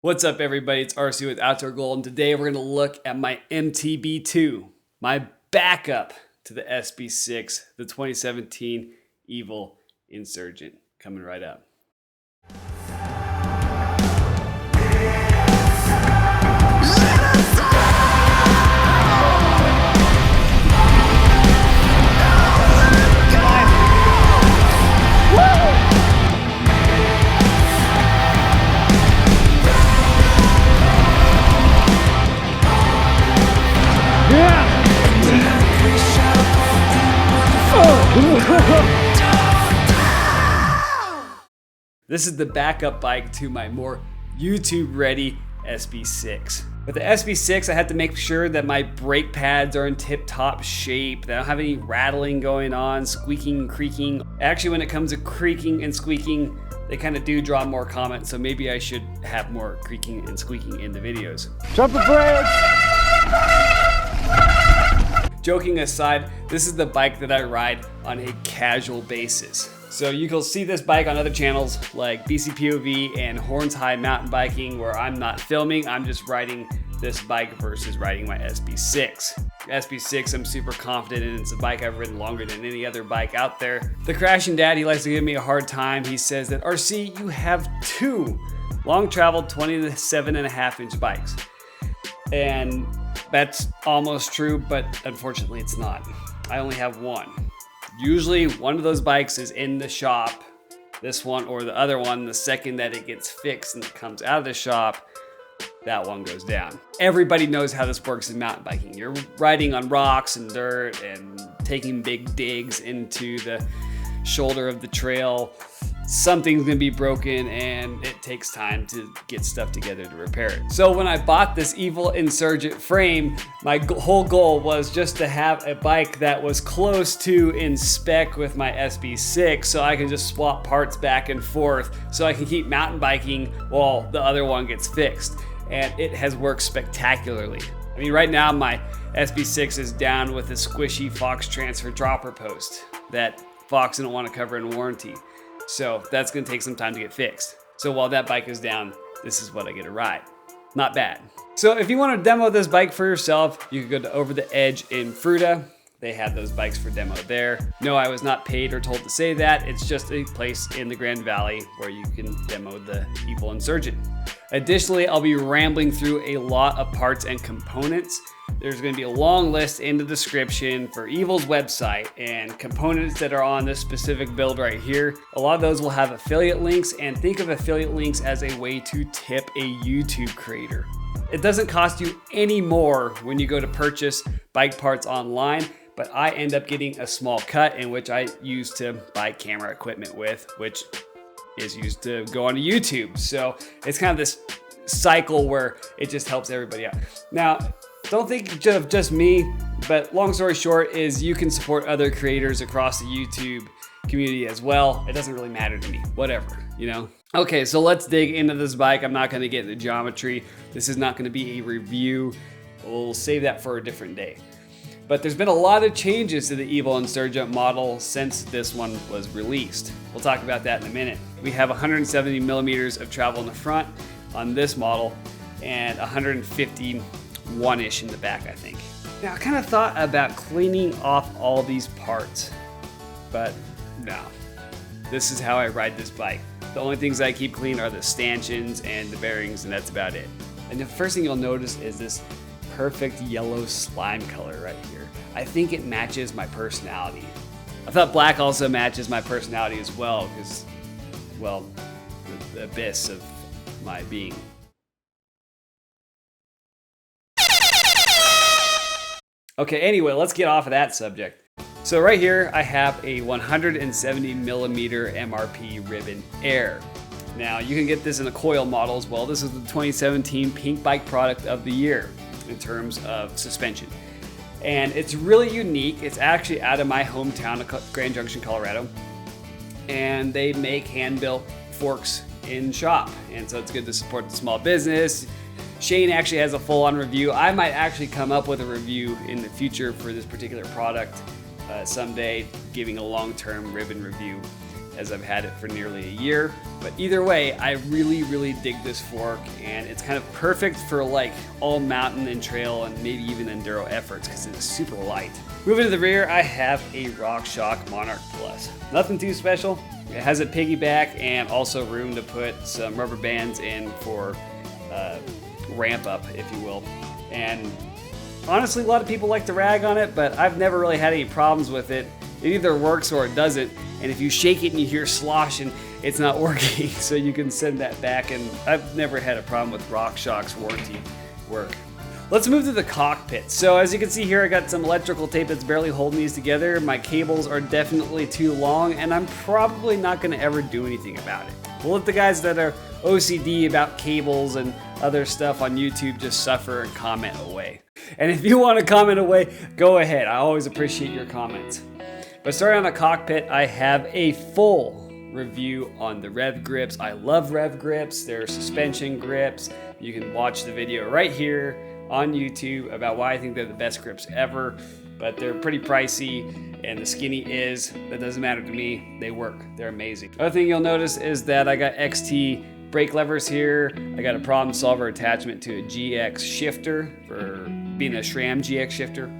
What's up, everybody? It's RC with Outdoor Gold, and today we're going to look at my MTB2, my backup to the SB6, the 2017 Evil Insurgent, coming right up. This is the backup bike to my more YouTube-ready SB6. With the SB6, I had to make sure that my brake pads are in tip-top shape, that I don't have any rattling going on, squeaking and creaking. Actually, when it comes to creaking and squeaking, they kind of do draw more comments, so maybe I should have more creaking and squeaking in the videos. Jump the brakes! Joking aside, this is the bike that I ride on a casual basis. So you can see this bike on other channels like BCPOV and Horns High Mountain Biking, where I'm not filming, I'm just riding this bike versus riding my SB6. SB6 I'm super confident in. It's a bike I've ridden longer than any other bike out there. The Crashing Dad, he likes to give me a hard time. He says that, RC, you have two long traveled 27.5-inch bikes. And that's almost true, but unfortunately it's not. I only have one. Usually one of those bikes is in the shop, this one or the other one. The second that it gets fixed and it comes out of the shop, that one goes down. Everybody knows how this works in mountain biking. You're riding on rocks and dirt and taking big digs into the shoulder of the trail. Something's gonna be broken and it takes time to get stuff together to repair it. So when I bought this Evil Insurgent frame, my whole goal was just to have a bike that was close to in spec with my SB6, so I can just swap parts back and forth so I can keep mountain biking while the other one gets fixed. And it has worked spectacularly. I mean, right now my SB6 is down with a squishy Fox transfer dropper post that Fox didn't want to cover in warranty. So that's gonna take some time to get fixed. So while that bike is down, this is what I get to ride. Not bad. So if you want to demo this bike for yourself, you can go to Over the Edge in Fruta. They have those bikes for demo there. No, I was not paid or told to say that. It's just a place in the Grand Valley where you can demo the Evil Insurgent. Additionally, I'll be rambling through a lot of parts and components. There's going to be a long list in the description for Evil's website and components that are on this specific build right here. A lot of those will have affiliate links, and think of affiliate links as a way to tip a YouTube creator. It doesn't cost you any more when you go to purchase bike parts online, but I end up getting a small cut in which I use to buy camera equipment with, which is used to go onto YouTube. So it's kind of this cycle where it just helps everybody out. Now, don't think of just me, but long story short is you can support other creators across the YouTube community as well. It doesn't really matter to me, whatever, you know? Okay, so let's dig into this bike. I'm not gonna get into geometry. This is not gonna be a review. We'll save that for a different day. But there's been a lot of changes to the Evil Insurgent model since this one was released. We'll talk about that in a minute. We have 170 millimeters of travel in the front on this model and 151-ish in the back, I think. Now, I kind of thought about cleaning off all these parts, but no. This is how I ride this bike. The only things I keep clean are the stanchions and the bearings, and that's about it. And the first thing you'll notice is this perfect yellow slime color right here. I think it matches my personality. I thought black also matches my personality as well, because, well, the abyss of my being. Okay, anyway, let's get off of that subject. So right here, I have a 170 millimeter MRP Ribbon Air. Now, you can get this in a coil model as well. This is the 2017 Pink Bike Product of the Year in terms of suspension. And it's really unique. It's actually out of my hometown of Grand Junction, Colorado. And they make hand-built forks in shop. And so it's good to support the small business. Shane actually has a full-on review. I might actually come up with a review in the future for this particular product someday, giving a long-term ribbon review. as I've had it for nearly a year. But either way, I really dig this fork, and it's kind of perfect for like all mountain and trail and maybe even enduro efforts because it's super light. Moving to the rear, I have a RockShox Monarch Plus. Nothing too special. It has a piggyback and also room to put some rubber bands in for ramp up, if you will. And honestly, a lot of people like to rag on it, but I've never really had any problems with it. It either works or it doesn't. And if you shake it and you hear sloshing, it's not working. So you can send that back. And I've never had a problem with RockShox warranty work. Let's move to the cockpit. So as you can see here, I got some electrical tape that's barely holding these together. My cables are definitely too long, and I'm probably not gonna ever do anything about it. We'll let the guys that are OCD about cables and other stuff on YouTube just suffer and comment away. And if you want to comment away, go ahead. I always appreciate your comments. But starting on the cockpit, I have a full review on the Rev grips. I love Rev grips. They're suspension grips. You can watch the video right here on YouTube about why I think they're the best grips ever, but they're pretty pricey, and the skinny is, that doesn't matter to me. They work, they're amazing. Other thing you'll notice is that I got XT brake levers here. I got a problem solver attachment to a GX shifter for being a SRAM GX shifter.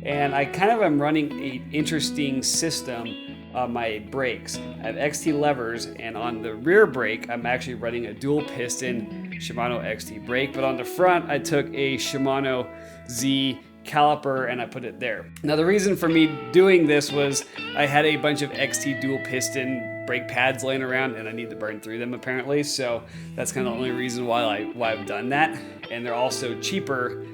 And I kind of am running an interesting system on my brakes. I have XT levers, and on the rear brake, I'm actually running a dual piston Shimano XT brake, but on the front, I took a Shimano Z caliper and I put it there. Now the reason for me doing this was I had a bunch of XT dual piston brake pads laying around and I need to burn through them apparently, so that's kind of the only reason why I've done that. And they're also cheaper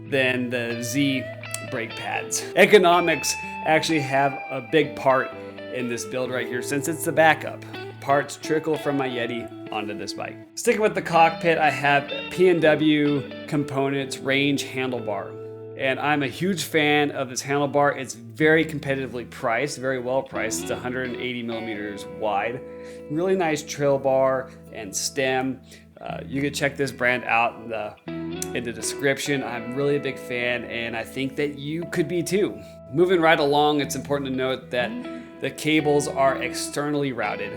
than the Z brake pads. Economics actually have a big part in this build right here since it's the backup. Parts trickle from my Yeti onto this bike. Sticking with the cockpit, I have P&W Components Range handlebar. And I'm a huge fan of this handlebar. It's very competitively priced, very well priced. It's 180 millimeters wide. Really nice trail bar and stem. You can check this brand out in the description. I'm really a big fan, and I think that you could be too. Moving right along, it's important to note that the cables are externally routed,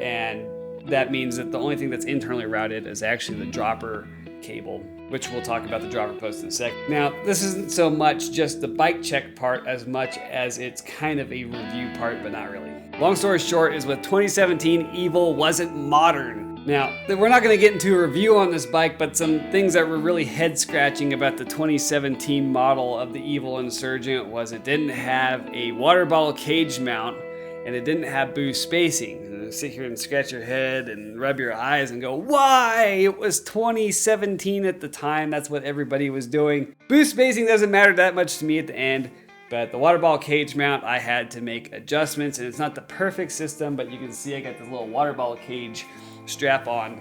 and that means that the only thing that's internally routed is actually the dropper cable, which we'll talk about the dropper post in a second. Now, this isn't so much just the bike check part as much as it's kind of a review part, but not really. Long story short is with 2017, Evil wasn't modern. Now, we're not going to get into a review on this bike, but some things that were really head scratching about the 2017 model of the Evil Insurgent was it didn't have a water bottle cage mount, and it didn't have boost spacing. Sit here and scratch your head and rub your eyes and go, why? It was 2017 at the time. That's what everybody was doing. Boost spacing doesn't matter that much to me at the end, but the water bottle cage mount, I had to make adjustments, and it's not the perfect system, but you can see I got this little water bottle cage strap-on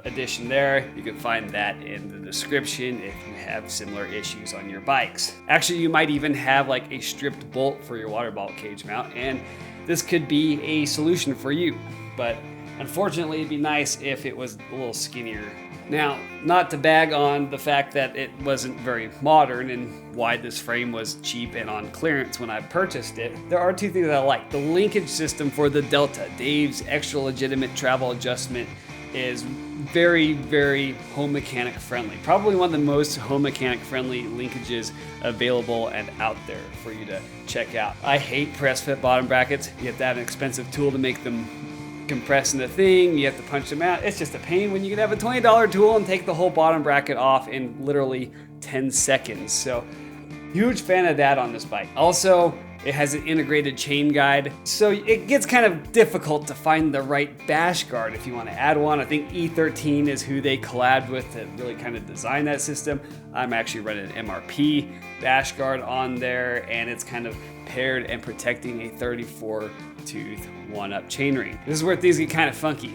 addition there. You can find that in the description if you have similar issues on your bikes. Actually, you might even have like a stripped bolt for your water bottle cage mount, and this could be a solution for you, but unfortunately it'd be nice if it was a little skinnier. Now, not to bag on the fact that it wasn't very modern and why this frame was cheap and on clearance when I purchased it, there are two things I like. The linkage system for the Delta, Dave's extra legitimate travel adjustment, is very home mechanic friendly. Probably one of the most home mechanic friendly linkages available and out there for you to check out. I hate press fit bottom brackets. You have to have an expensive tool to make them compress in the thing. You have to punch them out. It's just a pain when you can have a $20 tool and take the whole bottom bracket off in literally 10 seconds. So huge fan of that on this bike. Also, it has an integrated chain guide, so it gets kind of difficult to find the right bash guard if you want to add one. I think E13 is who they collabed with to really kind of design that system. I'm actually running an MRP bash guard on there, and it's kind of paired and protecting a 34 tooth 1-up chainring. This is where things get kind of funky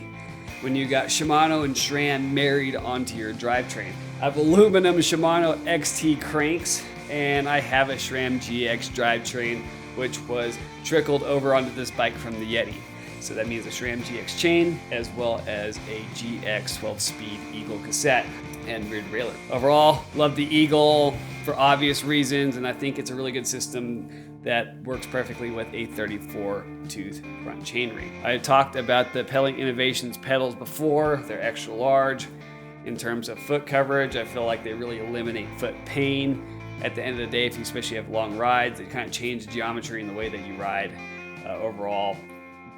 when you got Shimano and SRAM married onto your drivetrain. I have aluminum Shimano XT cranks, and I have a SRAM GX drivetrain, which was trickled over onto this bike from the Yeti. So that means a SRAM GX chain, as well as a GX 12-speed Eagle cassette and rear derailleur. Overall, love the Eagle for obvious reasons, and I think it's a really good system that works perfectly with a 34 tooth front chainring. I talked about the Pedaling Innovations pedals before. They're extra large. In terms of foot coverage, I feel like they really eliminate foot pain. At the end of the day, if you especially have long rides, they kind of change the geometry in the way that you ride. Overall,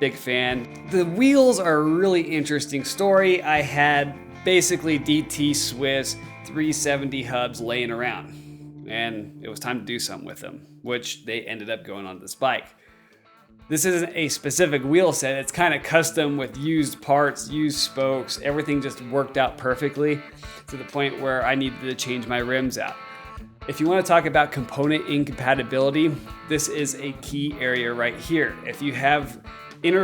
big fan. The wheels are a really interesting story. I had basically DT Swiss 370 hubs laying around, and it was time to do something with them, which they ended up going on this bike. This isn't a specific wheel set. It's kind of custom with used parts, used spokes. Everything just worked out perfectly to the point where I needed to change my rims out. If you want to talk about component incompatibility, this is a key area right here. If you have I was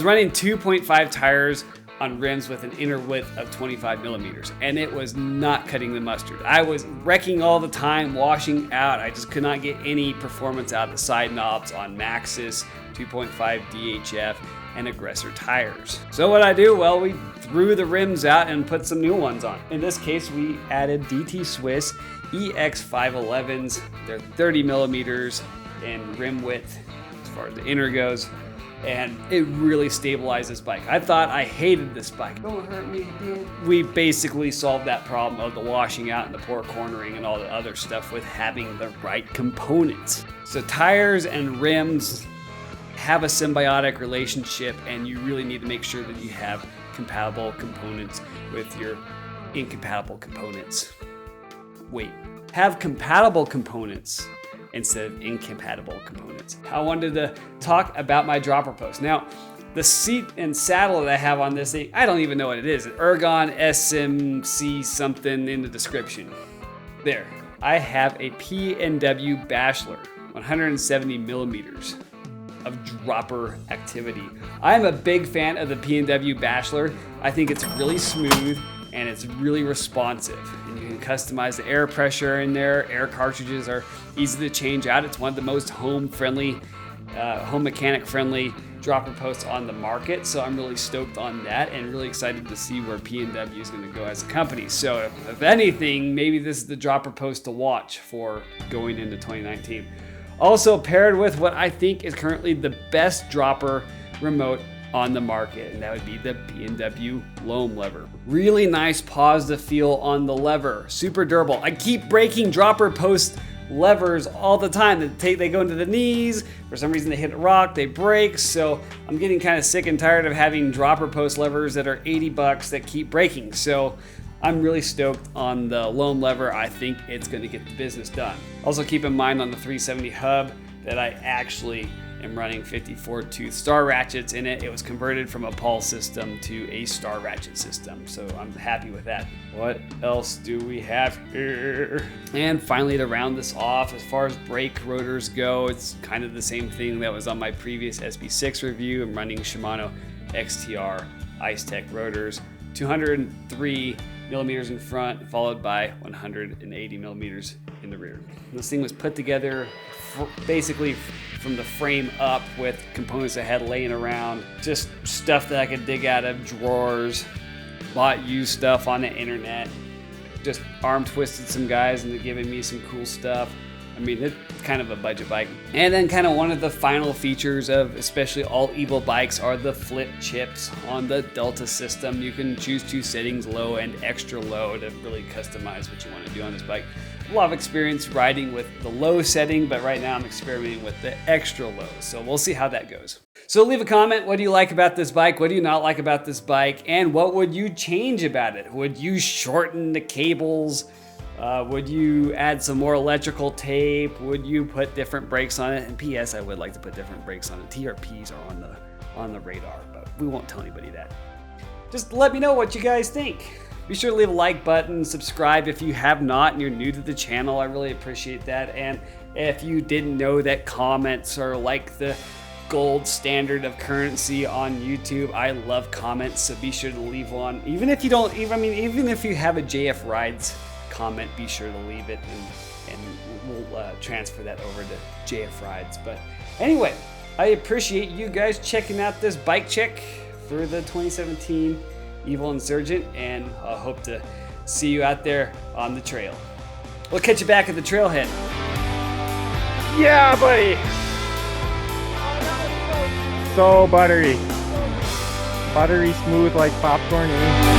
running 2.5 tires on rims with an inner width of 25 millimeters, and it was not cutting the mustard. I was wrecking all the time, washing out. I just could not get any performance out of the side knobs on Maxxis 2.5 DHF and Aggressor tires. So what I do? Well, we threw the rims out and put some new ones on. In this case, we added DT Swiss EX511s. They're 30 millimeters in rim width as far as the inner goes, and it really stabilized this bike. I thought I hated this bike. Don't hurt me, dude. We basically solved that problem of the washing out and the poor cornering and all the other stuff with having the right components. So tires and rims have a symbiotic relationship, and you really need to make sure that you have compatible components with your incompatible components. Wait, have compatible components instead of incompatible components. I wanted to talk about my dropper post. Now, the seat and saddle that I have on this thing, I don't even know what it is. An Ergon SMC something in the description. There, I have a P&W Bachelor, 170 millimeters of dropper activity. I'm a big fan of the P&W Bachelor. I think it's really smooth and it's really responsive. And you can customize the air pressure in there. Air cartridges are easy to change out. It's one of the most home mechanic friendly dropper posts on the market. So I'm really stoked on that and really excited to see where P&W is gonna go as a company. So if anything, maybe this is the dropper post to watch for going into 2019. Also paired with what I think is currently the best dropper remote on the market, and that would be the P&W Loam lever. Really nice positive feel on the lever, super durable. I keep breaking dropper post levers all the time. They go into the knees, for some reason they hit a rock, they break, so I'm getting kind of sick and tired of having dropper post levers that are 80 bucks that keep breaking. So I'm really stoked on the Loam lever. I think it's gonna get the business done. Also keep in mind on the 370 hub that I actually am running 54 tooth star ratchets in it. It was converted from a Paul system to a star ratchet system, so I'm happy with that. What else do we have here? And finally, to round this off, as far as brake rotors go, it's kind of the same thing that was on my previous SB6 review. I'm running Shimano XTR Ice Tech rotors, 203 millimeters in front, followed by 180 millimeters in the rear. This thing was put together basically from the frame up with components I had laying around, just stuff that I could dig out of drawers, bought used stuff on the internet, just arm twisted some guys into giving me some cool stuff. I mean, it's kind of a budget bike. And then kind of one of the final features of especially all Evil bikes are the flip chips on the Delta system. You can choose two settings, low and extra low, to really customize what you want to do on this bike. A lot of experience riding with the low setting, but right now I'm experimenting with the extra low. So we'll see how that goes. So leave a comment. What do you like about this bike? What do you not like about this bike? And what would you change about it? Would you shorten the cables? Would you add some more electrical tape? Would you put different brakes on it? And P.S. I would like to put different brakes on it. TRPs are on the radar, but we won't tell anybody that. Just let me know what you guys think. Be sure to leave a like button, subscribe if you have not and you're new to the channel. I really appreciate that. And if you didn't know that comments are like the gold standard of currency on YouTube, I love comments, so be sure to leave one. Even if you have a JF Rides comment, be sure to leave it and we'll transfer that over to JF Rides. But anyway, I appreciate you guys checking out this bike check for the 2017 Evil Insurgent, and I hope to see you out there on the trail. We'll catch you back at the trailhead. Yeah, buddy. So buttery. Buttery smooth like popcorn, eh?